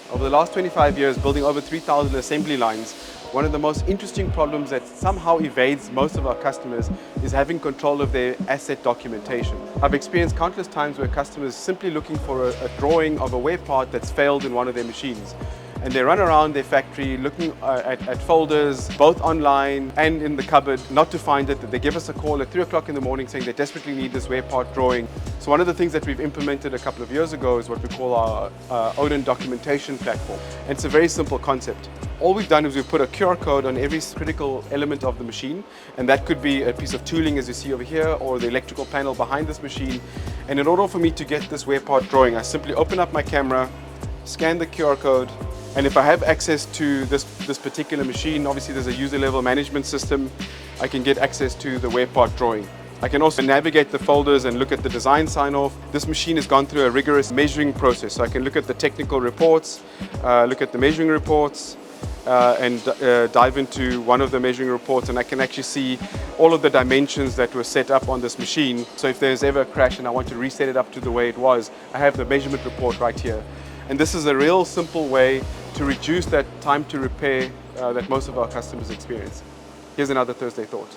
Over the last 25 years, building over 3,000 assembly lines, one of the most interesting problems that somehow evades most of our customers is having control of their asset documentation. I've experienced countless times where customers simply looking for a drawing of a wear part that's failed in one of their machines. And they run around their factory looking at folders, both online and in the cupboard, not to find it. They give us a call at 3 o'clock in the morning saying they desperately need this wear part drawing. So one of the things that we've implemented a couple of years ago is what we call our ODIN documentation platform. And it's a very simple concept. All we've done is we've put a QR code on every critical element of the machine, and that could be a piece of tooling as you see over here, or the electrical panel behind this machine. And in order for me to get this wear part drawing, I simply open up my camera, scan the QR code, and if I have access to this particular machine, obviously there's a user level management system, I can get access to the wear part drawing. I can also navigate the folders and look at the design sign-off. This machine has gone through a rigorous measuring process, so I can look at the technical reports, look at the measuring reports, and dive into one of the measuring reports, and I can actually see all of the dimensions that were set up on this machine. So if there's ever a crash and I want to reset it up to the way it was, I have the measurement report right here. And this is a real simple way to reduce that time to repair that most of our customers experience. Here's another Thursday thought.